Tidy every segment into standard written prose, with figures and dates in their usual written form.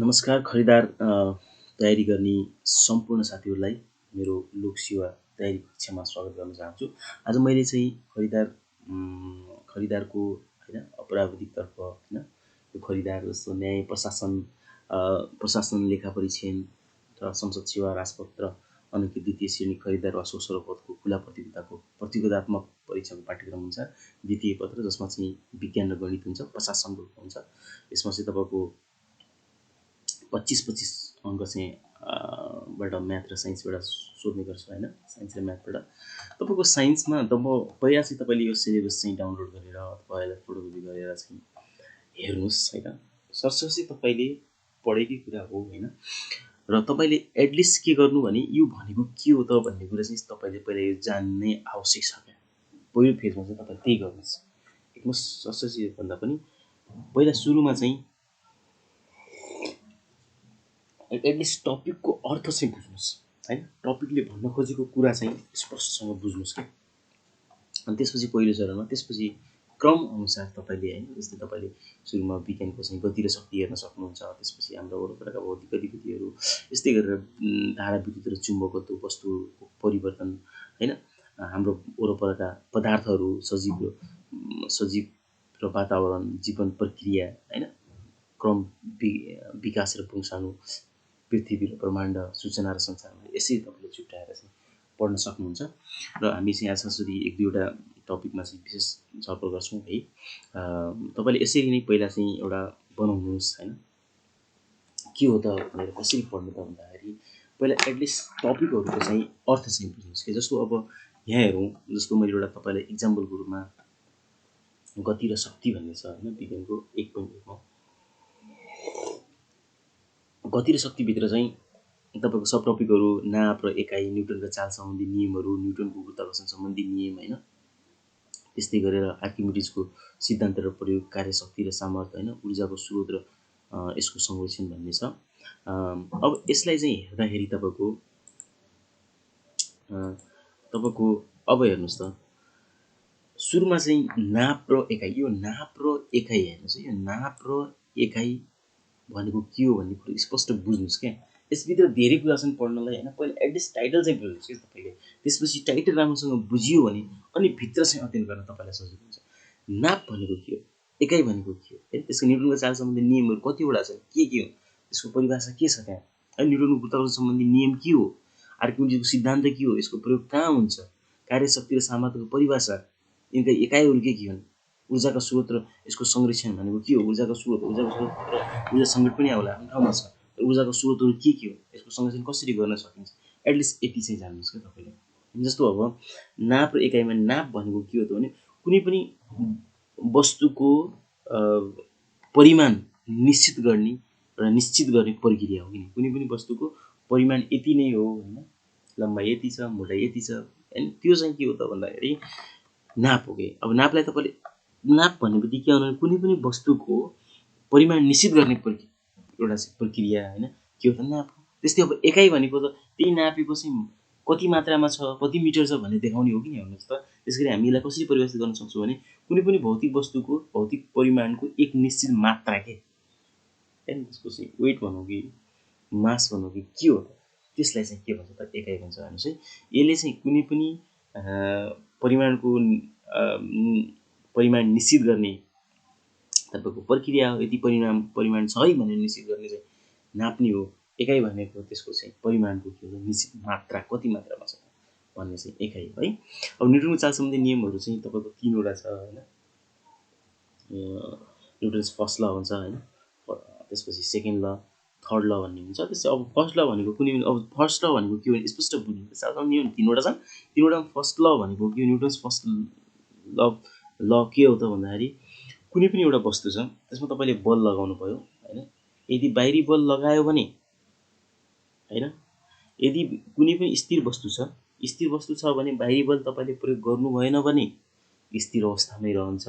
नमस्कार खरिदार तयारी गर्ने सम्पूर्ण साथीहरूलाई मेरो लोक सेवा तयारी कक्षामा स्वागत गर्न चाहन्छु। आज मैले चाहिँ खरिदारको होइन अपराधिकतर्फ होइन यो खरिदार जस्तो न्याय प्रशासन लेखा परीक्षण र संसद सेवा राजपत्र अनुकूल द्वितीय श्रेणी खरिदार वा सोसर पदको खुला प्रतियोगितात्मक परीक्षाको पाठ्यक्रम हुन्छ द्वितीय पत्र, जसमा चाहिँ विज्ञान र गणित हुन्छ, प्रशासनको हुन्छ। यसमा चाहिँ तपाईँको 25-25 अङ्क चाहिँ बाट म्याथ र साइन्सबाट सोध्ने गर्छ होइन, साइन्स र म्याथबाट। तपाईँको साइन्समा पहिला चाहिँ तपाईँले यो सिलेबस चाहिँ डाउनलोड गरेर अथवा यसलाई फोटोकपी गरेर चाहिँ हेर्नुहोस् होइन। सरसर्ती तपाईँले पढेकै कुरा हो होइन, र तपाईँले एटलिस्ट के गर्नु भने यो भनेको के हो त भन्ने कुरा चाहिँ तपाईँले पहिला यो जान्ने आवश्यक छ क्या। पहिलो फेजमा चाहिँ तपाईँ त्यही गर्नुहोस्। एकदम सरसर्ती भन्दा पनि पहिला सुरुमा चाहिँ एटलिस्ट टपिकको अर्थ चाहिँ बुझ्नुहोस् होइन, टपिकले भन्न खोजेको कुरा चाहिँ स्पष्टसँग बुझ्नुहोस् क्या। अनि त्यसपछि पहिलो चरणमा त्यसपछि क्रम अनुसार तपाईँले होइन, जस्तै तपाईँले सुरुमा विज्ञानको चाहिँ गति र शक्ति हेर्न सक्नुहुन्छ। त्यसपछि हाम्रो वरपरका भौतिक गतिविधिहरू, यस्तै गरेर धारा विद्युत र चुम्बकत्व, वस्तुको परिवर्तन होइन, हाम्रो वरपरका पदार्थहरू, सजीव र वातावरण, जीवन प्रक्रिया होइन, क्रम विकास र पुंसाणु, पृथ्वी र ब्रह्माण्ड, सूचना र संसारमा यसरी तपाईँले छुट्याएर चाहिँ पढ्न सक्नुहुन्छ। र हामी चाहिँ आज यसरी एक दुईवटा टपिकमा चाहिँ विशेष छलफल गर्छौँ है। तपाईँले यसरी नै पहिला चाहिँ एउटा बनाउनुहोस् होइन, के हो त भनेर कसरी पढ्नु त भन्दाखेरि पहिला एटलिस्ट टपिकहरूको चाहिँ अर्थ चाहिँ बुझ्नुहोस् कि। जस्तो अब यहाँ हेरौँ, जस्तो मैले एउटा तपाईँलाई इक्जाम्पलको रूपमा गति र शक्ति भन्ने छ होइन, विज्ञानको 1.1 गति र शक्तिभित्र चाहिँ तपाईँको सब टपिकहरू नाप र एकाइ, न्युटनको चाल सम्बन्धी नियमहरू, न्युटनको गुरुत्वाकर्षण सम्बन्धी नियम होइन, त्यस्तै गरेर आर्किमिडिजको सिद्धान्त र प्रयोग, कार्यशक्ति र सामर्थ्य होइन, ऊर्जाको स्रोत र यसको संरक्षण भन्ने छ। अब यसलाई चाहिँ हेर्दाखेरि तपाईँको अब हेर्नुहोस् त, सुरुमा चाहिँ नाप र एकाइ, यो नाप र एकाइ हेर्नुहोस् है, यो नाप र एकाइ भनेको के हो भन्ने कुरो स्पष्ट बुझ्नुहोस् क्या। यसभित्र धेरै कुरा छन् पढ्नलाई होइन। पहिला एटलिस्ट टाइटल चाहिँ बुझ्नुहोस् क्या तपाईँले। त्यसपछि टाइटल राम्रोसँग बुझियो भने अनि भित्र चाहिँ अध्ययन गर्न तपाईँलाई सजिलो हुन्छ। नाप भनेको के हो, एकाइ भनेको के हो है, त्यसको न्युटनको चाल सम्बन्धी नियमहरू कतिवटा छन्, के हो, त्यसको परिभाषा के छ त्यहाँ है, न्युटनको गुरुत्वाकर्षण सम्बन्धी नियम के हो, आर्किमिडिजको सिद्धान्त के हो, यसको प्रयोग कहाँ हुन्छ, कार्यशक्ति र सामर्थ्यको परिभाषा, यिनका एकाइहरू के हुन्, ऊर्जाको स्रोत र यसको संरक्षण भनेको के हो, ऊर्जाको स्रोत र ऊर्जा सङ्कट पनि आउला आफ्नो ठाउँमा छ, ऊर्जाको स्रोतहरू के हो, यसको संरक्षण कसरी गर्न सकिन्छ, एटलिस्ट यति चाहिँ जान्नुहोस् क्या तपाईँले। जस्तो अब नाप र एकाइमा नाप भनेको के हो त भने कुनै पनि वस्तुको परिमाण निश्चित गर्ने प्रक्रिया हो कि कुनै पनि वस्तुको परिमाण यति नै हो होइन, लम्बाइ यति छ, मोटाइ यति छ होइन, त्यो चाहिँ के हो त भन्दाखेरि नाप हो कि। अब नापलाई तपाईँले नाप भनेपछि के हो भने कुनै पनि वस्तुको परिमाण निश्चित गर्ने एउटा प्रक्रिया होइन, के हो त नाप हो। त्यस्तै अब एकाइ भनेको त त्यही नापेको चाहिँ कति मात्रामा छ, कति मिटर छ भन्ने देखाउने हो कि नि। हेर्नुहोस् त, त्यसरी हामी यसलाई कसरी परिभाषित गर्न सक्छौँ भने कुनै पनि भौतिक वस्तुको भौतिक परिमाणको एक निश्चित मात्रा के होइन, त्यसको चाहिँ वेट भनौँ कि मास भनौँ कि के हो त, त्यसलाई चाहिँ के भन्छ त एकाइ भन्छ। हेर्नुहोस् है, यसले चाहिँ कुनै पनि परिमाण निश्चित गर्ने तपाईँको प्रक्रिया हो। यति परिमाण छ है भनेर निश्चित गर्ने चाहिँ नाप्ने हो। एकाइ भनेको त्यसको चाहिँ परिमाणको के हो, निश्चित मात्रा कति मात्रामा छ भन्ने चाहिँ एकाइ हो है। अब न्युटनको चाल सम्बन्धी नियमहरू चाहिँ तपाईँको 3वटा छ होइन। न्युटन्स फर्स्ट ल भन्छ होइन, त्यसपछि सेकेन्ड ल, थर्ड ल भन्ने हुन्छ। त्यसै अब फर्स्ट ल भनेको कुनै अब फर्स्ट ल भनेको के हो भने स्पष्ट बुझ्नु। चाल सम्बन्धी नियम 3वटा छन्, 3वटामा फर्स्ट ल भनेको के हो, न्युटन्स फर्स्ट ल के हो त भन्दाखेरि कुनै पनि एउटा वस्तु छ, त्यसमा तपाईँले बल लगाउनु भयो होइन, यदि बाहिरी बल लगायो भने होइन, यदि कुनै पनि स्थिर वस्तु छ भने बाहिरी बल तपाईँले प्रयोग गर्नु भएन भने स्थिर अवस्थामै रहन्छ।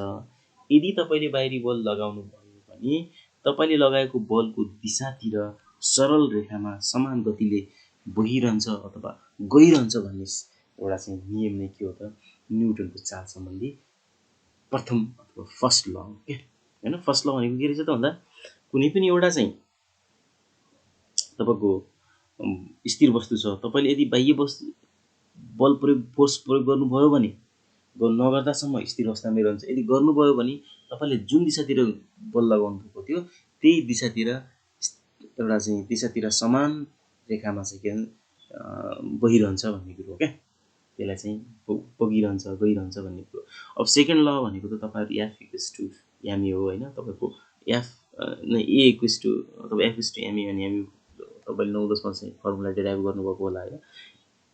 यदि तपाईँले बाहिरी बल लगाउनु भयो भने तपाईँले लगाएको बलको दिशातिर सरल रेखामा समान गतिले बहिरहन्छ अथवा गइरहन्छ भन्ने एउटा चाहिँ नियम नै के हो त, न्युटनको चाल सम्बन्धी प्रथम अथवा फर्स्ट ल हो क्या होइन। फर्स्ट ल भनेको के रहेछ त भन्दा कुनै पनि एउटा चाहिँ तपाईँको स्थिर वस्तु छ, तपाईँले यदि बाह्य वस्तु बल प्रयोग फोर्स प्रयोग गर्नुभयो भने नगर्दासम्म स्थिर अवस्थामै रहन्छ। यदि गर्नुभयो भने तपाईँले जुन दिशातिर बल लगाउनु भएको थियो त्यही दिशातिर एउटा चाहिँ दिशातिर समान रेखामा चाहिँ के बगिरहन्छ भन्ने कुरो हो क्या। त्यसलाई चाहिँ बगिरहन्छ गइरहन्छ भन्ने कुरो। अब सेकेन्ड ल भनेको त तपाईँहरू एफ इक्वल्स टु एमए हो होइन। तपाईँको एफ ए इक्वल्स टु अथवा एफ इक्वल्स टु एमए अनि एमए तपाईँले 9-10मा चाहिँ फर्मुला डेराइभ गर्नुभएको होला होइन।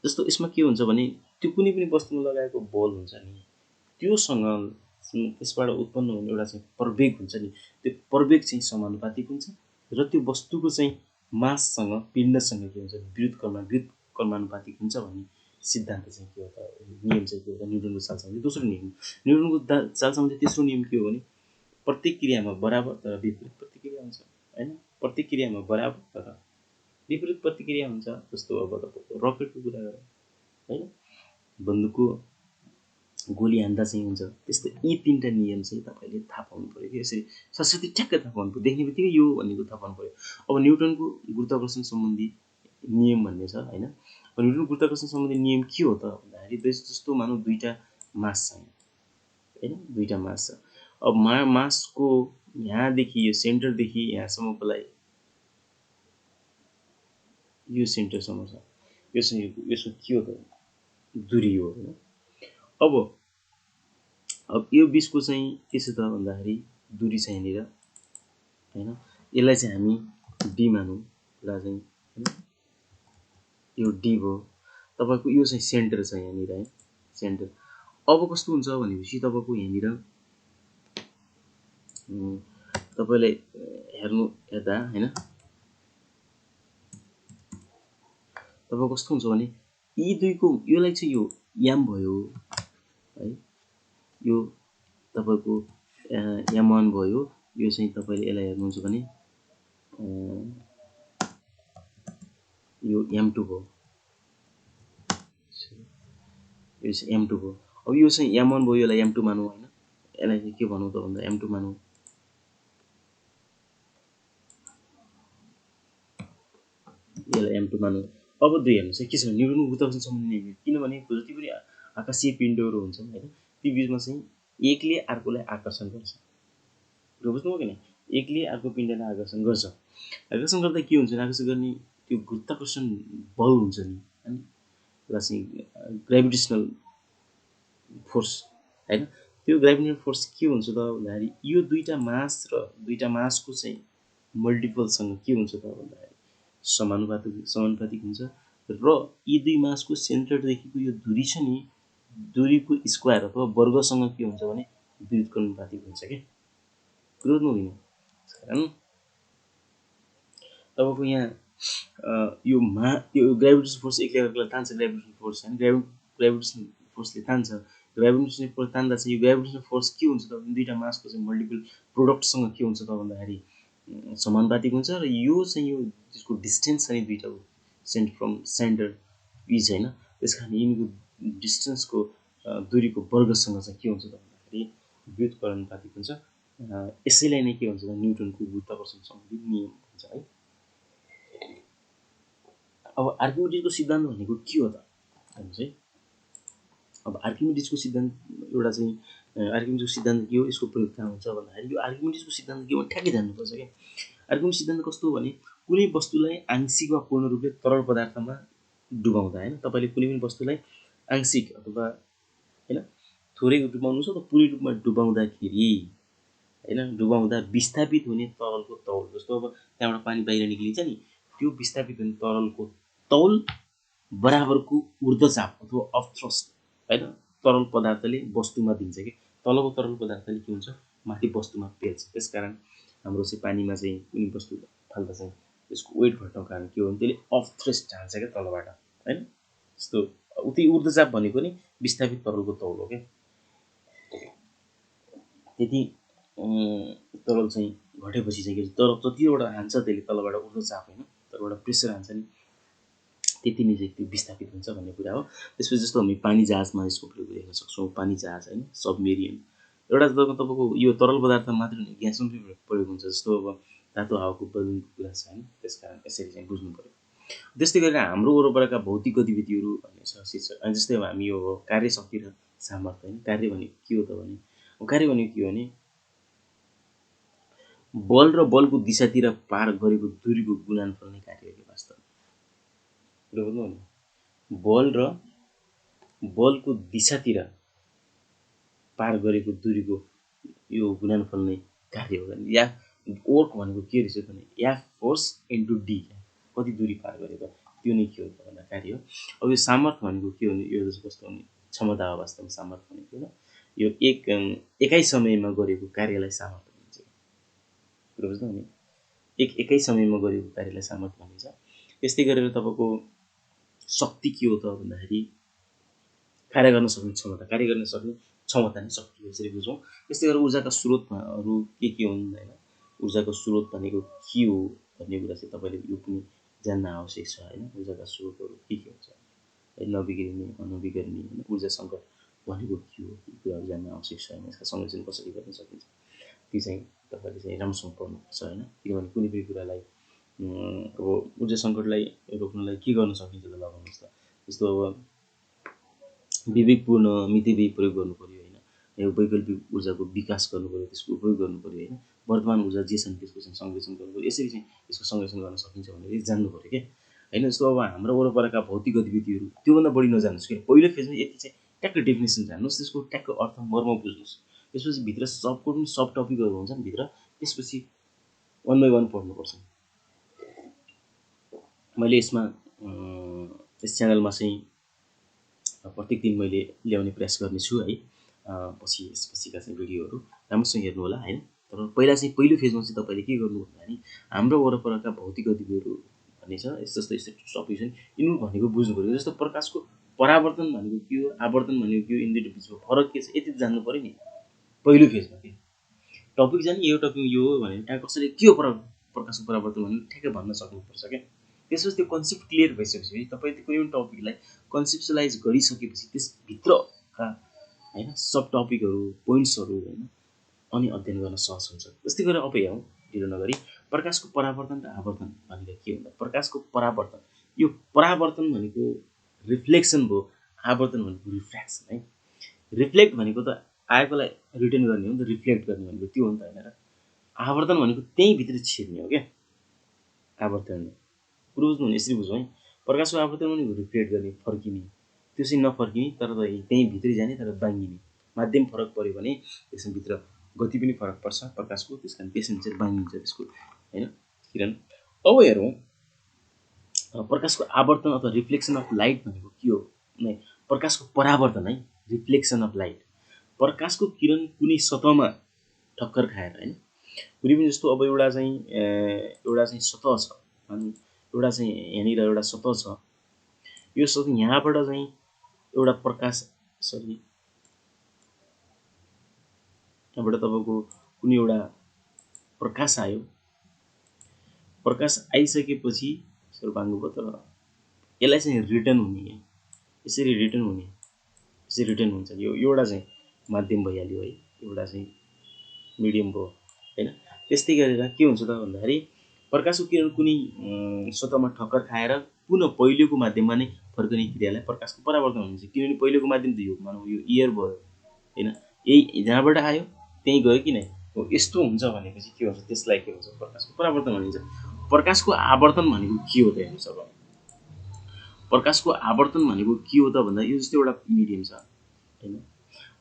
जस्तो यसमा के हुन्छ भने त्यो कुनै पनि वस्तुमा लगाएको बल हुन्छ नि त्योसँग त्यसबाट उत्पन्न हुने एउटा चाहिँ प्रवेग हुन्छ नि, त्यो प्रवेग चाहिँ समानुपातिक हुन्छ र त्यो वस्तुको चाहिँ माससँग पिण्डसँग के हुन्छ विरुद्ध कर्मानुपातिक हुन्छ भन्ने सिद्धान्त चाहिँ के हो त, नियम चाहिँ के हो त, न्युटनको चालसम्बन्धी दोस्रो नियम। न्युटनको चालसम्बन्धी तेस्रो नियम के हो भने प्रत्येक क्रियामा बराबर तर विपरीत प्रतिक्रिया हुन्छ होइन। प्रत्येक क्रियामा बराबर तर विपरीत प्रतिक्रिया हुन्छ। जस्तो अब तपाईँको रकेटको कुरा गरौँ होइन, बन्दुकको गोली हान्दा चाहिँ हुन्छ। त्यस्तो यी तीनवटा नियम चाहिँ तपाईँले थाहा पाउनु पऱ्यो कि यसरी सरस्वती ठ्याक्कै थाहा पाउनु पऱ्यो, देख्ने बित्तिकै यो भनेको थाहा पाउनु पऱ्यो। अब न्युटनको गुरुत्वाकर्षण सम्बन्धी नियम भन्ने छ होइन। अब न्युटनको गुरुत्वाकर्षण सम्बन्धी नियम के हो त भन्दाखेरि जस्तो मानौँ दुईवटा मास छ होइन, दुईवटा मास छ। अब मासको यहाँदेखि यो सेन्टरदेखि यहाँसम्मकोलाई यो सेन्टरसम्म छ, यसो के हो त दूरी हो होइन। अब यो बिचको चाहिँ के छ त भन्दाखेरि दूरी छ यहाँनिर होइन। यसलाई चाहिँ हामी डी मानौँ, यसलाई चाहिँ होइन यो डी भयो। तपाईँको यो चाहिँ सेन्टर छ यहाँनिर है, सेन्टर। अब कस्तो हुन्छ भनेपछि तपाईँको यहाँनिर तपाईँले हेर्दा होइन तपाईँ कस्तो हुन्छ भने यी दुईको योलाई चाहिँ यो याम भयो है, यो तपाईँको M1 भयो, यो चाहिँ तपाईँले यसलाई हेर्नुहुन्छ भने यो M2 भयो, यो चाहिँ M2 भयो। अब यो चाहिँ M1 भयो, यसलाई M2 मानौँ होइन। यसलाई चाहिँ के भनौँ त भन्दा M2 मानौँ, यसलाई M2 मानौँ। अब दुई हेर्नुहोस् है के छ भने न्युटनको गुरुत्वाकर्षण सम्बन्धी नियम, किनभने जति पनि आकाशीय पिण्डहरू हुन्छन् होइन ती बिचमा चाहिँ एकले अर्कोलाई आकर्षण गर्छ। बुझ्नुभयो कि नै, एकले अर्को पिण्डलाई आकर्षण गर्छ। आकर्षण गर्दा के हुन्छ भने आकर्षण गर्ने त्यो गुरुत्वाकर्षण बल हुन्छ नि होइन, एउटा चाहिँ ग्राभिटेसनल फोर्स होइन। त्यो ग्राभिटेसनल फोर्स के हुन्छ त भन्दाखेरि यो दुईवटा मास र दुईवटा मासको चाहिँ मल्टिपलसँग के हुन्छ त भन्दाखेरि समानुपातिक हुन्छ र यी दुई मासको सेन्टरदेखिको यो दूरी छ नि, दूरीको स्क्वायर अथवा वर्गसँग के हुन्छ भने विरुद्ध कर्मानुपातिक हुन्छ क्या। बुझ्नु होइन। कारण तपाईँको यहाँ यो ग्राभिटेसन फोर्स एकले अर्कोलाई तान्छ, ग्राभिटेसन फोर्स होइन, ग्राभिटेसन फोर्सले तान्छ। ग्राभिटेसन फोर्स तान्दा चाहिँ यो ग्राभिटेसन फोर्स के हुन्छ त दुईवटा मासको चाहिँ मल्टिपल प्रोडक्टसँग के हुन्छ त भन्दाखेरि समानुपातिक हुन्छ र यो चाहिँ यो जसको डिस्टेन्स छ नि दुईवटाको सेन्टर फ्रम सेन्टर इज होइन, त्यस कारण यिनको डिस्टेन्सको दूरीको वर्गसँग चाहिँ के हुन्छ त भन्दाखेरि विरुद्ध कर्मानुपातिक हुन्छ। यसैलाई नै के भन्छ त न्युटनको गुरुत्वाकर्षण सम्बन्धी नियम भन्छ है। अब आर्किमिडीजको सिद्धान्त भनेको के हो त हेर्नुहोस् है। अब आर्किमिडीजको सिद्धान्त एउटा चाहिँ आर्किमिडीजको सिद्धान्त के हो, यसको प्रयोग कहाँ हुन्छ भन्दाखेरि यो आर्किमिडीजको सिद्धान्त के हो ठ्याक्कै जान्नुपर्छ क्या। आर्किमिडीज सिद्धान्त कस्तो हो भने कुनै वस्तुलाई आंशिक वा पूर्ण रूपले तरल पदार्थमा डुबाउँदा होइन, तपाईँले कुनै पनि वस्तुलाई आंशिक अथवा होइन थोरै डुबाउनु छ त पुरै रूपमा डुबाउँदाखेरि होइन, डुबाउँदा विस्थापित हुने तरलको तौल, जस्तो अब त्यहाँबाट पानी बाहिर निक्लिन्छ नि, त्यो विस्थापित हुने तरलको तौल बराबरको ऊर्ध्वचाप अथवा अपथ्रस्ट होइन तरल पदार्थले वस्तुमा दिन्छ कि तलको तरल पदार्थले के हुन्छ माथि वस्तुमा पेल्छ। त्यसकारण हाम्रो चाहिँ पानीमा चाहिँ कुनै वस्तु फाल्दा चाहिँ त्यसको वेट घट्नको कारण के हो भने त्यसले अपथ्रस्ट हाल्छ क्या तलबाट होइन। जस्तो उति ऊर्ध्वचाप भनेको नि विस्थापित तरलको तौल हो क्या। त्यति तरल चाहिँ घटेपछि चाहिँ के तर जतिवटा हान्छ त्यसले तलबाट ऊर्ध्वचाप होइन तलबाट प्रेसर हान्छ नि त्यति नै चाहिँ त्यो विस्थापित हुन्छ भन्ने कुरा हो। त्यसपछि जस्तो हामी पानी जहाजमा यसको प्रयोग गर्न सक्छौँ, पानी जहाज होइन सबमेरिन एउटा तपाईँको यो तरल पदार्थ मात्र ग्यास प्रयोग हुन्छ। जस्तो अब तातो हावाको बलुनको कुरा छ हैन, त्यसकारण यसरी चाहिँ बुझ्नु पर्यो। त्यस्तै गरेर हाम्रो वरपरका भौतिक गतिविधिहरू भन्ने छ शीर्षक। अनि जस्तै अब हामी यो हो कार्यशक्ति र सामर्थ्य हैन। कार्य भनेको के हो त भने, कार्य भनेको के हो भने बल र बलको दिशातिर पार गरेको दूरीको गुणनफल नै कार्य हो कि वास्तवमा। बुझ्नु नि, बल र बलको दिशातिर पार गरेको दूरीको यो गुणनफल नै कार्य हो। या वर्क भनेको के रहेछ भने एफ फोर्स इन्टु डी, कति दूरी पार गरेको त्यो नै के हो भन्दा कार्य हो। अब यो सामर्थ्य भनेको के हो भने यो कस्तो भने क्षमता हो वास्तवमा सामर्थ्य भनेको होइन। यो एकै समयमा गरेको कार्यलाई सामर्थ्य भनिन्छ। कुरो बुझ्नु नि, एकै समयमा गरेको कार्यलाई सामर्थ्य भनिन्छ। त्यस्तै गरेर तपाईँको शक्ति के हो त भन्दाखेरि कार्य गर्न सक्ने क्षमता, कार्य गर्न सक्ने क्षमता नै शक्ति हो, यसरी बुझौँ। त्यस्तै गरेर ऊर्जाका स्रोतहरू के हुन् होइन, ऊर्जाको स्रोत भनेको के हो भन्ने कुरा चाहिँ तपाईँले यो पनि जान्न आवश्यक छ होइन। ऊर्जाका स्रोतहरू के हुन्छ, नवीकरणीय अनवीकरणीय होइन, ऊर्जा सङ्कट भनेको के हो, यी कुराहरू जान्न आवश्यक छ होइन। यसका संरक्षण कसरी गर्न सकिन्छ ती चाहिँ तपाईँले चाहिँ राम्रोसँग पढ्नुपर्छ होइन। किनभने कुनै पनि कुरालाई अब ऊर्जा सङ्कटलाई रोक्नलाई के गर्न सकिन्छ त लगाउनुहोस् त। जस्तो अब विवेकपूर्ण मितव्ययी प्रयोग गर्नु पऱ्यो होइन, यो वैकल्पिक ऊर्जाको विकास गर्नु पऱ्यो, त्यसको उपयोग गर्नु पऱ्यो होइन। वर्तमान ऊर्जा जे छन् त्यसको चाहिँ संरक्षण गर्नु पऱ्यो। यसरी चाहिँ यसको संरक्षण गर्न सकिन्छ भनेर जान्नु पऱ्यो क्या होइन। जस्तो अब हाम्रो वरपरका भौतिक गतिविधिहरू त्योभन्दा बढी नजान्नुहोस् कि पहिलो फेजमा यति चाहिँ ट्याक्क डेफिनेसन जान्नुहोस्, त्यसको ट्याक्क अर्थ मर्म बुझ्नुहोस्। त्यसपछि भित्र सबको पनि सब टपिकहरू हुन्छन् भित्र, त्यसपछि 1 by 1 पढ्नुपर्छ। मैले यसमा यस च्यानलमा चाहिँ प्रत्येक दिन मैले ल्याउने प्रयास गर्नेछु है। पछिका चाहिँ भिडियोहरू राम्रोसँग हेर्नु होला होइन। तर पहिलो फेजमा चाहिँ तपाईँले के गर्नु भन्दाखेरि हाम्रो वरपरका भौतिक गतिविधिहरू भन्ने छ, जस्तो टपिक छन्, यिनीहरू भनेको बुझ्नु पऱ्यो। जस्तो प्रकाशको परावर्तन भनेको के हो, आवर्तन भनेको के हो, यिनीहरू बिचको फरक के छ, यति जान्नु पऱ्यो नि पहिलो फेजमा। के टपिक जाने यो टपिक यो हो भने त्यहाँ कसरी के हो प्रकाशको परावर्तन भनेर ठ्याक्कै भन्न सक्नुपर्छ क्या। त्यसपछि त्यो कन्सेप्ट क्लियर भइसकेपछि तपाईँले कुनै पनि टपिकलाई कन्सेप्सुलाइज गरिसकेपछि त्यसभित्रका होइन सब टपिकहरू पोइन्ट्सहरू होइन अनि अध्ययन गर्न सहज हुन्छ। त्यस्तै गरेर अब हेरौँ ढिलो नगरी, प्रकाशको परावर्तन र आवर्तन भनेको के हुन्छ। प्रकाशको परावर्तन, यो परावर्तन भनेको रिफ्लेक्सन भयो, आवर्तन भनेको रिफ्र्याक्सन है। रिफ्लेक्ट भनेको त आएकोलाई रिटर्न गर्ने हो नि त, रिफ्लेक्ट गर्ने भनेको त्यो हो नि त होइन र। आवर्तन भनेको त्यहीँ भित्र छिर्ने हो क्या आवर्तन। कुरो बुझ्नु भने यसरी बुझौँ है, प्रकाशको आवर्तन भनेको रिफ्लेक्ट गर्ने, फर्किने, त्यो चाहिँ नफर्किने तर त्यहीँ भित्रै जाने तर बाङ्गिने। माध्यम फरक पऱ्यो भने त्यसमा भित्र गति पनि फरक पर्छ प्रकाशको, त्यस कारण त्यसमा चाहिँ बाङ्गिन्छ त्यसको होइन किरण। अब हेरौँ प्रकाशको आवर्तन अथवा रिफ्लेक्सन अफ लाइट भनेको के हो नै, प्रकाशको परावर्तन है, रिफ्लेक्सन अफ लाइट। प्रकाशको किरण कुनै सतहमा ठक्कर खाएर होइन, कुनै पनि जस्तो अब एउटा चाहिँ सतह छ, एउटा चाहिँ यहाँनिर एउटा सतह छ, यो सतह यहाँबाट चाहिँ एउटा प्रकाश यहाँबाट तपाईँको कुनै एउटा प्रकाश आयो, प्रकाश आइसकेपछि सर्वाङ्ग भयो, तर यसलाई चाहिँ रिटर्न हुने क्या, यसरी रिटर्न हुने, यसरी रिटर्न हुन्छ। यो एउटा चाहिँ माध्यम भइहाल्यो है, एउटा चाहिँ मिडियम भयो होइन। त्यस्तै गरेर के हुन्छ त भन्दाखेरि प्रकाशको किरण कुनै सतहमा ठक्कर खाएर पुनः पहिलेको माध्यममा नै फर्कने क्रियालाई प्रकाशको परावर्तन भनिन्छ। किनभने पहिलेको माध्यम त यो मानौँ यो एयर भयो होइन, यही जहाँबाट आयो त्यहीँ गयो कि नै हो, यस्तो हुन्छ भनेपछि के हुन्छ, त्यसलाई के भन्छ, प्रकाशको परावर्तन भनिन्छ। प्रकाशको आवर्तन भनेको के हो त हेर्नुहोस्। अब प्रकाशको आवर्तन भनेको के हो त भन्दा यो जस्तो एउटा मिडियम छ होइन,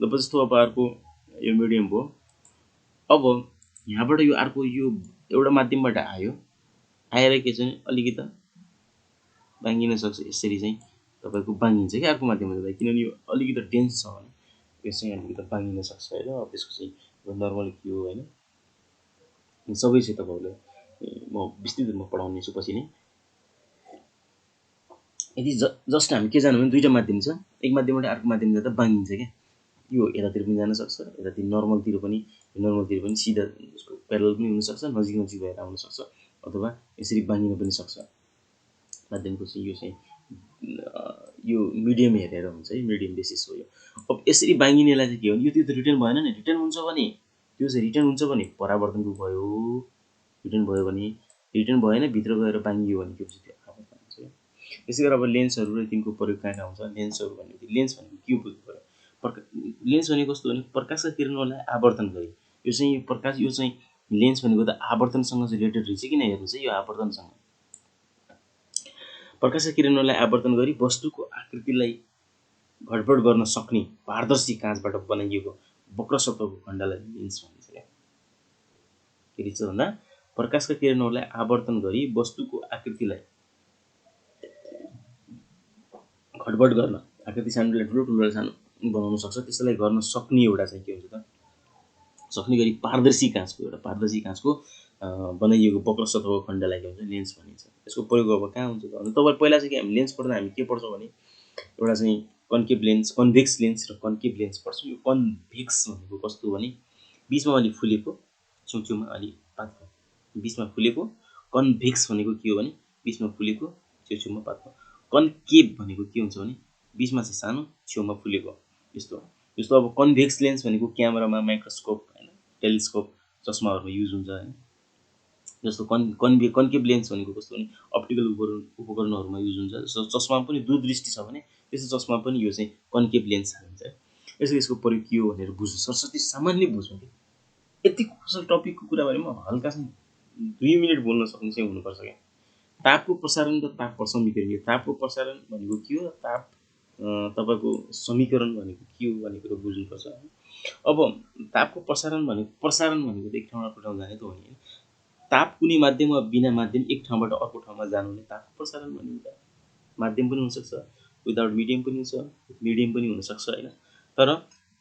जब जस्तो अब अर्को यो मिडियम भयो, अब यहाँबाट यो अर्को यो एउटा माध्यमबाट आयो, आएर के छ भने अलिकति बाङ्गिन सक्छ, यसरी चाहिँ तपाईँको बाङ्गिन्छ क्या अर्को माध्यमबाट, किनभने यो अलिकति डेन्स छ भने यो चाहिँ अलिकति बाङ्गिन सक्छ होइन। त्यसको चाहिँ नर्मल के हो होइन, सबै चाहिँ तपाईँहरूले म विस्तृत रूपमा पढाउने छु पछि नै। यदि जस्ट हामी के जानु भने दुईवटा माध्यम छ, एक माध्यमबाट अर्को माध्यम जाँदा बाङ्गिन्छ क्या, यो यतातिर पनि जान सक्छ, यतातिर नर्मलतिर पनि सिधा उसको प्यारल पनि हुनसक्छ, नजिक भएर आउनसक्छ, अथवा यसरी बाङ्गिन पनि सक्छ। माध्यमको चाहिँ यो मिडियम हेरेर हुन्छ है, मिडियम बेसिस हो यो। अब यसरी बाङ्गिनेलाई चाहिँ के हो, यो त्यो त रिटर्न भएन नि, रिटर्न हुन्छ भने त्यो चाहिँ रिटर्न हुन्छ भने परावर्तनको भयो, रिटर्न भयो भने रिटर्न भएन, भित्र गएर बाङ्गियो भने के हुन्छ त्यो आवर्तन हुन्छ क्या। त्यसै गरी अब लेन्सहरू र तिनको प्रयोग कहाँ कहाँ हुन्छ। लेन्सहरू भनेको लेन्स भनेको के बुझ्नु पऱ्यो। लेन्स भनेको कस्तो भने प्रकाशका किरणहरूलाई आवर्तन गरी, यो चाहिँ प्रकाश, यो चाहिँ लेन्स भनेको त आवर्तनसँग रिलेटेड रहेछ। किन हेर्नुहोस् है, यो आवर्तनसँग प्रकाशका किरणहरूलाई आवर्तन गरी वस्तुको आकृतिलाई घटबड गर्न सक्ने पारदर्शी काँचबाट बनाइएको वक्र सतहको खण्डलाई लेन्स भनिन्छ क्या। के रहेछ भन्दा प्रकाशका किरणहरूलाई आवर्तन गरी वस्तुको आकृतिलाई घटबड गर्न, आकृति सानोलाई ठुलो, ठुलोलाई सानो बनाउन सक्छ, त्यसलाई गर्न सक्ने एउटा चाहिँ के हुन्छ त, सक्ने गरी पारदर्शी काँचको, एउटा पारदर्शी काँचको बनाइएको वक्र सतहको खण्डलाई के भन्छ, लेन्स भनिन्छ। यसको प्रयोग अब कहाँ हुन्छ त भने तपाईँ पहिला चाहिँ हामी लेन्स पढ्दा हामी के पढ्छौँ भने एउटा चाहिँ कन्केभ लेन्स, कन्भेक्स लेन्स र कन्केभ लेन्स पढ्छौँ। यो कन्भेक्स भनेको कस्तो भने बिचमा अलि फुलेको, छेउछेउमा अलि पातलो, बिचमा फुलेको। कन्भेक्स भनेको के हो भने बिचमा फुलेको, छेउछेउमा पातलो। कन्केभ भनेको के हुन्छ भने बिचमा चाहिँ सानो, छेउमा फुलेको। यस्तो जस्तो अब कन्भेक्स लेन्स भनेको क्यामेरामा, माइक्रोस्कोप होइन, टेलिस्कोप, चस्माहरूमा युज हुन्छ होइन। जस्तो कन्केभ लेन्स भनेको कस्तो भने अप्टिकल उपकरणहरूमा युज हुन्छ। जस्तो चस्मा पनि दूरदृष्टि छ भने त्यस्तो चस्मा पनि यो चाहिँ कन्केभ लेन्स हुन्छ। यसको प्रयोग के हो भनेर बुझ्नु, सरस्वती सामान्य बुझ्नु कि यतिको टपिकको कुरा बारेमा हल्का चाहिँ 2 मिनट बोल्न सक्ने चाहिँ हुनुपर्छ क्या। तापको प्रसारण र ताप समीकरण, यो तापको प्रसारण भनेको के हो, ताप तपाईँको समीकरण भनेको के हो भन्ने कुरो बुझ्नुपर्छ। अब तापको प्रसारण भनेको त एक ठाउँबाट अर्को ठाउँ जाने त हो नि। ताप कुनै माध्यम वा बिना माध्यम एक ठाउँबाट अर्को ठाउँमा जानुले तापको प्रसारण भनिन्छ। माध्यम पनि हुनसक्छ, विदाउट मिडियम पनि हुन्छ, मिडियम पनि हुनसक्छ होइन। तर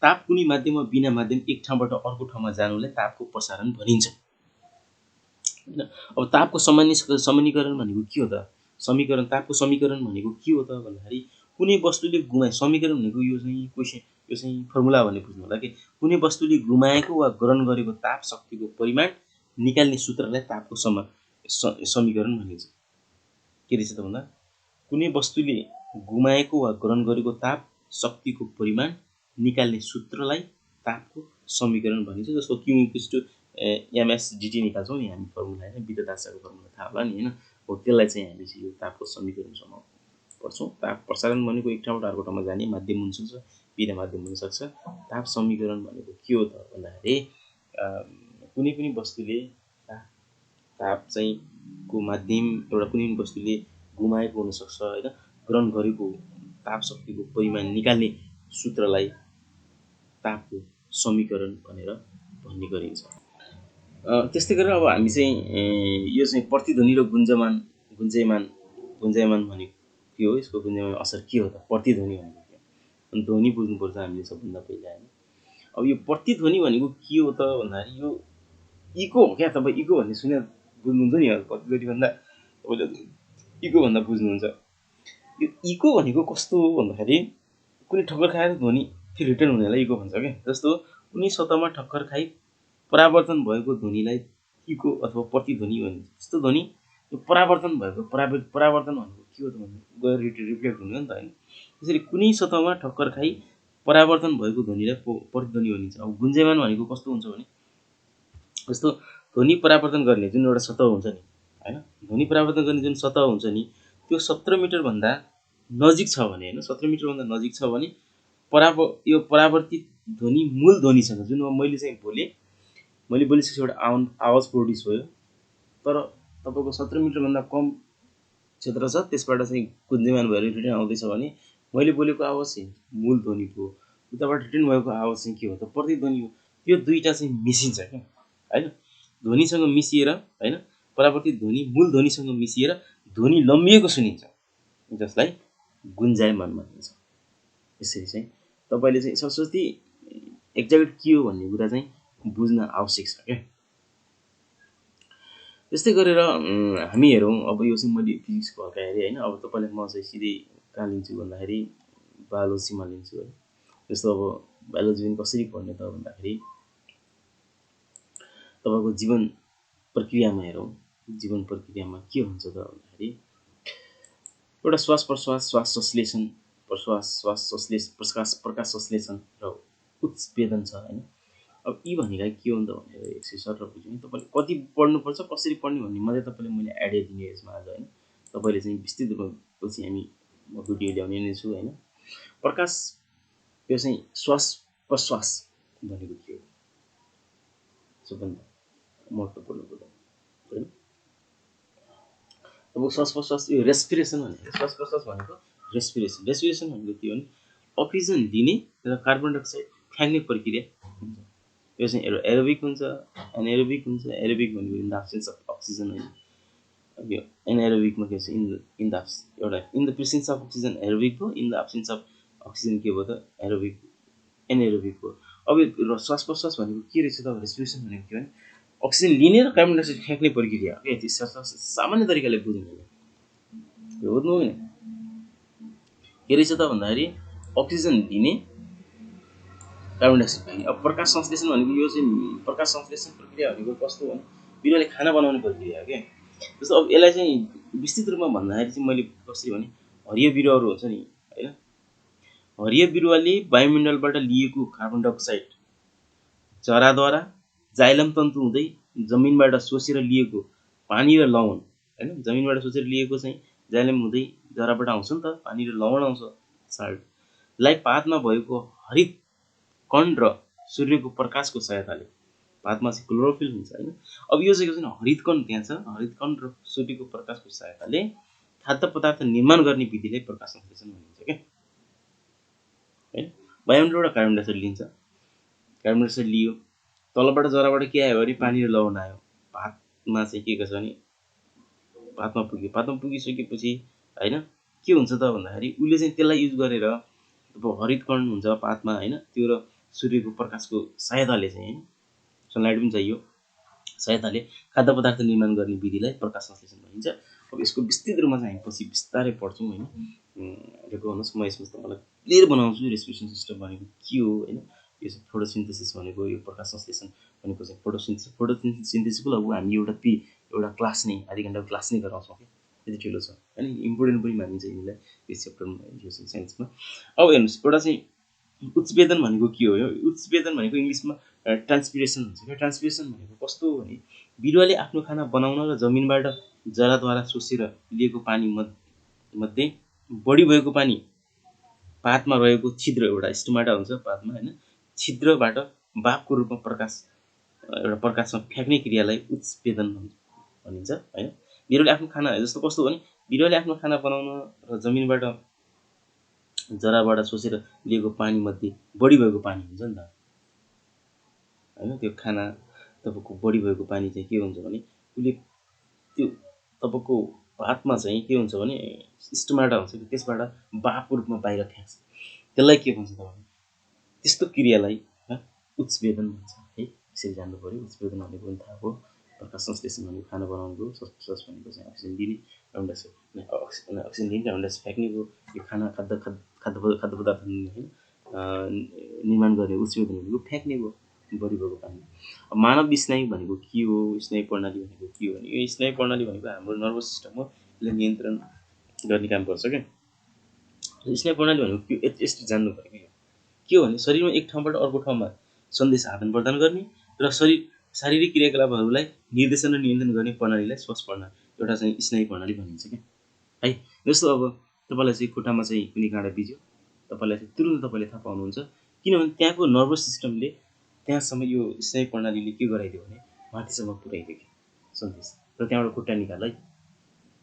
ताप कुनै माध्यम वा बिना माध्यम एक ठाउँबाट अर्को ठाउँमा जानुले तापको प्रसारण भनिन्छ होइन। अब तापको समीकरण भनेको के हो त, समीकरण, तापको समीकरण भनेको के हो त भन्दाखेरि कुनै वस्तुले घुमाए, समीकरण भनेको यो चाहिँ क्वेसन, यो चाहिँ फर्मुला भन्ने बुझ्नु होला कि कुनै वस्तुले घुमाएको वा ग्रहण गरेको ताप शक्तिको परिमाण निकाल्ने सूत्रलाई तापको समीकरण भनिन्छ। के रहेछ त भन्दा कुनै वस्तुले घुमाएको वा ग्रहण गरेको ताप शक्तिको परिमाण निकाल्ने सूत्रलाई तापको समीकरण भनिन्छ। जस्तो क्यु इक्वल्स टु एमएसडिटी निकाल्छौँ नि हामी फर्मुला होइन, विद्युत आवेशको फर्मुला थाहा होला नि होइन। हो त्यसलाई चाहिँ हामी चाहिँ यो तापको समीकरणसम्म पढ्छौँ। ताप प्रसारण भनेको एक ठाउँबाट अर्को ठाउँमा जाने माध्यम हुनसक्छ, बिना माध्यम हुनसक्छ। ताप समीकरण भनेको के हो त भन्दाखेरि कुनै पनि वस्तुले ताप चाहिँ को माध्यम, एउटा कुनै पनि वस्तुले घुमाएको हुनसक्छ होइन, ग्रहण गरेको ताप शक्तिको परिमाण निकाल्ने सूत्रलाई तापको समीकरण भनेर भन्ने गरिन्छ। त्यस्तै गरेर अब हामी चाहिँ यो चाहिँ प्रतिध्वनि र गुन्जायमान भनेको के हो, यसको गुन्जायमान असर के हो त, प्रतिध्वनि भनेको के हो, अनि ध्वनि बुझ्नुपर्छ हामीले सबभन्दा पहिला होइन। अब यो प्रतिध्वनि भनेको के हो त भन्दाखेरि यो इको हो क्या। तपाईँ इको भन्ने सुने बुझ्नुहुन्छ नि, प्रतिध्वनि भन्दा तपाईँले इको भन्दा बुझ्नुहुन्छ। यो इको भनेको कस्तो हो भन्दाखेरि कुनै ठक्कर खाएर ध्वनि फेरि रिटर्न हुनेलाई इको भन्छ क्या। जस्तो कुनै सतहमा ठक्कर खाइ परावर्तन भएको ध्वनिलाई इको अथवा प्रतिध्वनि भनिन्छ। त्यस्तो ध्वनि यो परावर्तन भएको, परावर्तन भनेको के हो त भन्दा गएर रिफ्लेक्ट हुने हो नि त होइन। त्यसरी कुनै सतहमा ठक्कर खाइ परावर्तन भएको ध्वनिलाई प्रतिध्वनि भनिन्छ। अब गुन्जायमान भनेको कस्तो हुन्छ भने जस्तो ध्वनि परावर्तन गर्ने जुन एउटा सतह हुन्छ नि होइन, ध्वनि परावर्तन गर्ने जुन सतह हुन्छ नि त्यो 17 मिटरभन्दा नजिक छ भने होइन, 17 मिटरभन्दा नजिक छ भने यो परावर्तित ध्वनि मूल ध्वनिसँग, जुन मैले चाहिँ मैले बोलिसकेपछि एउटा आवाज प्रोड्युस भयो, तर तपाईँको 17 मिटरभन्दा कम क्षेत्र छ, त्यसबाट चाहिँ गुन्जायमान भएर रिटर्न आउँदैछ भने मैले बोलेको आवाज चाहिँ मूल ध्वनिको, उताबाट रिटर्न भएको आवाज चाहिँ के हो त, प्रतिध्वनि हो। यो दुईवटा चाहिँ मिसिन्छ क्या होइन, ध्वनिसँग मिसिएर होइन, परावर्तित ध्वनि मूल ध्वनिसँग मिसिएर ध्वनि लम्बिएको सुनिन्छ, जसलाई गुन्जायमान भनिन्छ। यसरी चाहिँ तपाईँले चाहिँ सरस्वती एक्ज्याक्ट के हो भन्ने कुरा चाहिँ बुझ्न आवश्यक छ क्या। त्यस्तै गरेर हामी हेरौँ, अब यो चाहिँ मैले फिजिक्सको हल्का हेरेँ होइन। अब तपाईँलाई म चाहिँ सिधै कहाँ लिन्छु भन्दाखेरि बायोलोजीमा लिन्छु है। जस्तो अब बायोलोजी पनि कसरी पढ्ने त भन्दाखेरि तपाईँको जीवन प्रक्रियामा हेरौँ, जीवन प्रक्रियामा के हुन्छ त भन्दाखेरि एउटा श्वास प्रश्वास, श्वास संश्लेषण, प्रकाश संश्लेषण र उत्प्रेरण छ होइन। अब यी भनेका के हो त भनेर एकछिन सर बुझ्नु नि तपाईँले कति पढ्नुपर्छ कसरी पढ्ने भन्ने मात्रै तपाईँले मैले आइडिया दिने यसमा आज होइन। तपाईँले चाहिँ विस्तृत रूपमा पछि हामी म भिडियो ल्याउने नै छु होइन। प्रकाश यो चाहिँ श्वास प्रश्वास भनेको के हो सबभन्दा महत्त्वपूर्ण कुरा होइन। अब श्वास प्रश्वास यो रेस्पिरेसन भनेको श्वास प्रश्वास भनेको रेस्पिरेसन भनेको के हो भने अक्सिजन लिने र कार्बन डाइअक्साइड फ्याँक्ने प्रक्रिया हुन्छ। यो चाहिँ एरोबिक हुन्छ एनाएरोबिक हुन्छ। एरोबिक भनेको in the absence of oxygen होइन। यो एनाएरोबिकमा के छ इन द एउटा in the presence of oxygen aerobic हो, in the absence of oxygen के भयो त एरोबिक एनाएरोबिक हो। अब यो श्वास प्रश्वास भनेको के रहेछ त रेस्पिरेसन भनेको के भने अक्सिजन लिने र कार्बन डाइअक्साइड फ्याँक्ने प्रक्रिया हो क्या। सामान्य तरिकाले बुझ्नु बुझ्नु होइन के रहेछ त भन्दाखेरि अक्सिजन लिने कार्बन डाइअक्साइड फ्याँक्ने। अब प्रकाश संश्लेषण भनेको यो चाहिँ प्रकाश संश्लेषण प्रक्रिया भनेको कस्तो भने बिरुवाले खाना बनाउने प्रक्रिया हो क्या। जस्तो अब यसलाई चाहिँ विस्तृत रूपमा भन्दाखेरि चाहिँ मैले कसरी भने हरियो बिरुवाहरू हुन्छ नि होइन। हरियो बिरुवाले वायुमण्डलबाट लिएको कार्बन डाइअक्साइड जराद्वारा जाइलम तन्तु हुँदै जमिनबाट सोसेर लिएको पानी र लवण होइन। जमिनबाट सोसेर लिएको चाहिँ जाइलम हुँदै जराबाट आउँछ नि त पानी र लवण आउँछ साल्टलाई पातमा भएको हरित कण र सूर्यको प्रकाशको सहायताले पातमा चाहिँ क्लोरोफिल हुन्छ होइन। अब यो चाहिँ हरित कण त्यहाँ छ। हरित कण र सूर्यको प्रकाशको सहायताले खाद्य पदार्थ निर्माण गर्ने विधिलाई प्रकाश संश्लेषण भनिन्छ क्या होइन। वायुमण्डलबाट कार्बन डाइअक्साइड लिन्छ, कार्बन डाइअक्साइड लियो तलबाट जराबाट के आयो भने पानी र लवण आयो। पातमा चाहिँ के गर्छ भने पातमा पुग्यो। पातमा पुगिसकेपछि होइन के हुन्छ त भन्दाखेरि उसले चाहिँ त्यसलाई युज गरेर अब हरित कण हुन्छ पातमा होइन त्यो र सूर्यको प्रकाशको सहायताले चाहिँ होइन सनलाइट पनि चाहियो सहायताले खाद्य पदार्थ निर्माण गर्ने विधिलाई प्रकाश संश्लेषण भनिन्छ। अब यसको विस्तृत रूपमा चाहिँ हामी पछि बिस्तारै पढ्छौँ होइन। रेको हुनुहोस् म यसमा तपाईँलाई क्लियर बनाउँछु रेस्पिरेसन सिस्टम भनेको के हो होइन। यो चाहिँ फोटोसिन्थेसिस भनेको यो प्रकाश संश्लेषण भनेको चाहिँ फोटोसिन्थेसिसको लगभग हामी एउटा क्लास नै आधी घन्टाको क्लास नै गराउँछौँ क्या त्यति ठुलो छ होइन। इम्पोर्टेन्ट पनि मानिन्छ यिनीलाई यो च्याप्टरमा एजुकेसन साइन्समा। अब हेर्नुहोस् एउटा चाहिँ उत्सवेदन भनेको के हो। उत्सवेदन भनेको इङ्ग्लिसमा ट्रान्सपिरेसन हुन्छ क्या। ट्रान्सपिरेसन भनेको कस्तो हो भने बिरुवाले आफ्नो खाना बनाउन र जमिनबाट जराद्वारा सोसेर लिएको पानी मध्ये बढी भएको पानी पातमा रहेको छिद्र एउटा स्टोमाटा हुन्छ पातमा होइन छिद्रबाट बाफको रूपमा एउटा प्रकाशमा फ्याँक्ने क्रियालाई उत्सवेदन भनिन्छ होइन। बिरुवाले आफ्नो खाना जस्तो कस्तो हो भने बिरुवाले आफ्नो खाना बनाउन र जमिनबाट जराबाट सोसेर लिएको पानी मध्ये बढी भएको पानी हुन्छ नि त होइन। त्यो खाना तपाईँको बढी भएको पानी चाहिँ के हुन्छ भने उसले त्यो तपाईँको पातमा चाहिँ के हुन्छ भने स्टोमाटा हुन्छ कि त्यसबाट बाफको रूपमा बाहिर फ्याँक्छ। त्यसलाई के भन्छ त भने त्यस्तो क्रियालाई उत्सवेदन भन्छ है। यसरी जान्नु पऱ्यो। उत्सवेदन भनेको पनि थाहा भयो। प्रकाश संश्लेषण भनेको खाना बनाउनुको श्वास भनेको चाहिँ अक्सिजन दिने कार्बन डाइअक्साइड अक्सिजन दिने कार्बन डाइअक्साइड फ्याँक्नेको यो खाना खाद्य पदार्थ होइन निर्माण गर्ने उत्सवेदन भनेको फ्याँक्नेको बढी भएको पानी। अब मानव स्नायु भनेको के हो स्नायु प्रणाली भनेको के हो भने यो स्नायु प्रणाली भनेको हाम्रो नर्भस सिस्टम हो। यसले नियन्त्रण गर्ने काम गर्छ क्या। स्नायु प्रणाली भनेको यस्तो जान्नु पऱ्यो क्या के हो भने शरीरमा एक ठाउँबाट अर्को ठाउँमा सन्देश आदान प्रदान गर्ने र शारीरिक क्रियाकलापहरूलाई निर्देशन र नियन्त्रण गर्ने प्रणालीलाई श्वास प्रणाली एउटा चाहिँ स्नायु प्रणाली भनिन्छ क्या है। जस्तो अब तपाईँलाई चाहिँ खुट्टामा चाहिँ कुनै काँडा बिज्यो तपाईँलाई चाहिँ तुरुन्त तपाईँले थाहा पाउनुहुन्छ किनभने त्यहाँको नर्भस सिस्टमले त्यहाँसम्म यो स्नायु प्रणालीले के गराइदियो भने माथिसम्म पुर्याइदियो कि सन्देश र त्यहाँबाट खुट्टा निकाल है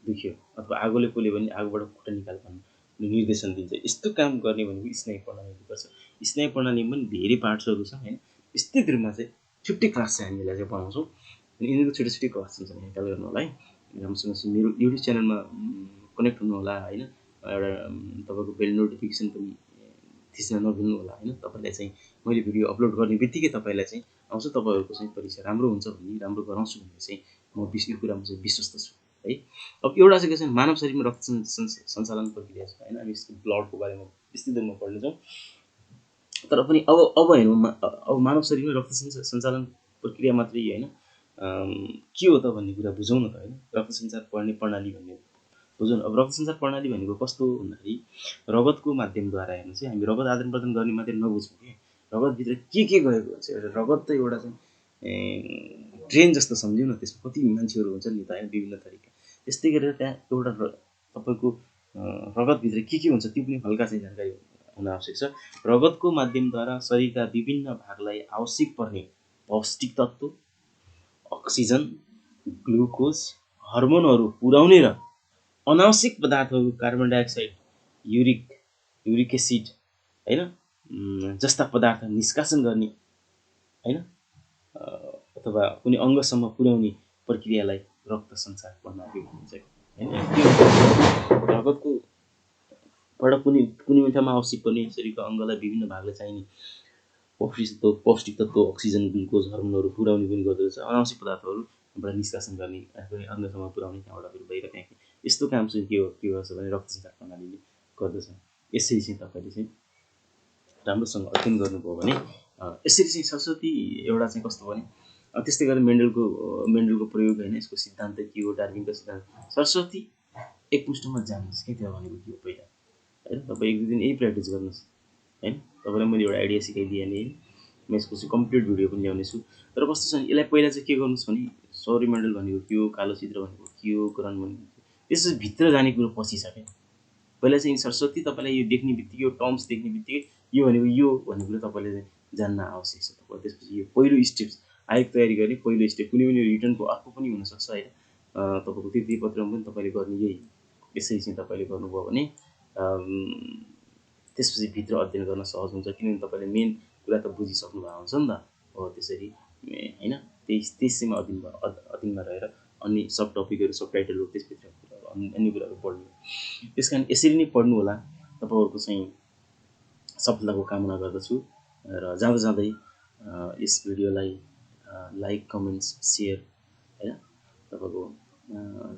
दुख्यो अथवा आगोले पोल्यो भने आगोबाट खुट्टा निकाल भन्ने निर्देशन दिन्छ। यस्तो काम गर्ने भनेको स्नायु प्रणालीले गर्छ। स्नायु प्रणालीमा पनि धेरै पार्ट्सहरू छन् होइन। विस्तृत रूपमा चाहिँ छुट्टै क्लास चाहिँ हामीलाई चाहिँ पढाउँछौँ। यिनीहरूको छुट्टै क्लास हुन्छ भने ख्याल गर्नु होला है। राम्रोसँग मेरो युट्युब च्यानलमा कनेक्ट हुनु होला होइन। एउटा तपाईँको बेल नोटिफिकेसन पनि थिच्न नभुल्नु होला होइन। तपाईँलाई चाहिँ मैले भिडियो अपलोड गर्ने बित्तिकै तपाईँलाई चाहिँ आउँछ। तपाईँहरूको चाहिँ परीक्षा राम्रो हुन्छ भन्ने राम्रो गराउँछु भन्ने चाहिँ म यो कुरामा चाहिँ विश्वस्त छु है। अब एउटा चाहिँ के छ मानव शरीरमा रक्त सञ्चालन प्रक्रिया छ होइन। हामी यसको ब्लडको बारेमा विस्तृत रूपमा पढ्नेछौँ। तर पनि अब हेर्नु अब मानव शरीरमा रक्त सञ्चालन प्रक्रिया मात्रै होइन के हो त भन्ने कुरा बुझौँ न त होइन। रक्त सञ्चार गर्ने प्रणाली भन्ने बुझौँ न। अब रक्त सञ्चार प्रणाली भनेको कस्तो भन्दाखेरि रगतको माध्यमद्वारा हेर्नु चाहिँ हामी रगत आदान प्रदान गर्ने मात्रै नबुझौँ कि रगतभित्र के गएको हुन्छ। एउटा रगत त एउटा चाहिँ ट्रेन जस्तो सम्झ्यौँ न, त्यसमा कति मान्छेहरू हुन्छ नि त होइन, विभिन्न तरिका। त्यस्तै गरेर त्यहाँ एउटा तपाईँको रगतभित्र के हुन्छ त्यो पनि हल्का चाहिँ जानकारी हुन आवश्यक छ। रगतको माध्यमद्वारा शरीरका विभिन्न भागलाई आवश्यक पर्ने पौष्टिक तत्त्व, अक्सिजन, ग्लुकोज, हर्मोनहरू पुर्याउने र अनावश्यक पदार्थहरू कार्बन डाइअक्साइड, युरिक एसिड होइन जस्ता पदार्थ निष्कासन गर्ने होइन अथवा कुनै अङ्गसम्म पुर्याउने प्रक्रियालाई रक्त सञ्चार प्रणाली भनिन्छ होइन। रगतको बाट कुनै ठाउँमा आवश्यक पर्ने शरीरको अङ्गलाई विभिन्न भागलाई चाहिने पौष्टिक तत्त्व, अक्सिजन, ग्लुकोज, हर्मोनहरू पुर्याउने पनि गर्दो रहेछ। अनावश्यक पदार्थहरूबाट निष्कासन गर्ने, कुनै अङ्गसम्म पुर्याउने, त्यहाँबाट फेरि बाहिर फ्याँक्ने, यस्तो काम चाहिँ के गर्छ भने रक्त सञ्चार प्रणालीले गर्दछ। यसरी चाहिँ तपाईँले चाहिँ राम्रोसँग अध्ययन गर्नुभयो भने यसरी चाहिँ सरस्वती एउटा चाहिँ कस्तो भने त्यस्तै गरेर मेन्डलको प्रयोग होइन, यसको सिद्धान्त के हो, डार्विनको सिद्धान्त। सरस्वती एक पुष्टमा जान्नुहोस् के त्यो भनेको के हो पहिला होइन। तपाईँ एक दुई दिन यही प्र्याक्टिस गर्नुहोस् होइन। तपाईँलाई मैले एउटा आइडिया सिकाइदिएँ नि, म यसको चाहिँ कम्प्लिट भिडियो पनि ल्याउनेछु। तर कस्तो छ भने यसलाई पहिला चाहिँ के गर्नुहोस् भने सौर्यमण्डल भनेको के हो, कालो छिद्र भनेको के हो, ग्रहण भनेको त्यसो भित्र जाने कुरो पछि छ क्या। पहिला चाहिँ सरस्वती तपाईँलाई यो देख्ने बित्तिकै, यो टर्म्स देख्ने बित्तिकै यो भनेको यो भन्ने कुरो तपाईँले जान्न आवश्यक छ। तपाईँ त्यसपछि यो पहिलो स्टेप्स आयोग तयारी गर्ने पहिलो स्टेप, कुनै पनि रिटर्नको अर्को पनि हुनसक्छ होइन। तपाईँको तृतीय पत्रमा पनि तपाईँले गर्ने यही, यसरी चाहिँ तपाईँले गर्नुभयो भने त्यसपछि भित्र अध्ययन गर्न सहज हुन्छ। किनभने तपाईँले मेन कुरा त बुझिसक्नु भएको हुन्छ नि त हो। त्यसरी होइन त्यसैमा अध्ययनमा रहेर अन्य सब टपिकहरू, सब टाइटलहरू त्यसभित्र अन्य कुराहरू पढ्नु। त्यस कारण यसरी नै पढ्नु होला। तपाईँहरूको चाहिँ सफलताको कामना गर्दछु र जाँदै यस भिडियोलाई लाइक, कमेन्ट्स, सेयर होइन तपाईँको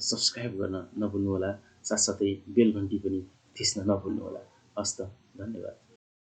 सब्सक्राइब गर्न नभुल्नु होला। साथसाथै बेल घन्टी पनि थिच्न नभुल्नु होला। हस्त, धन्यवाद।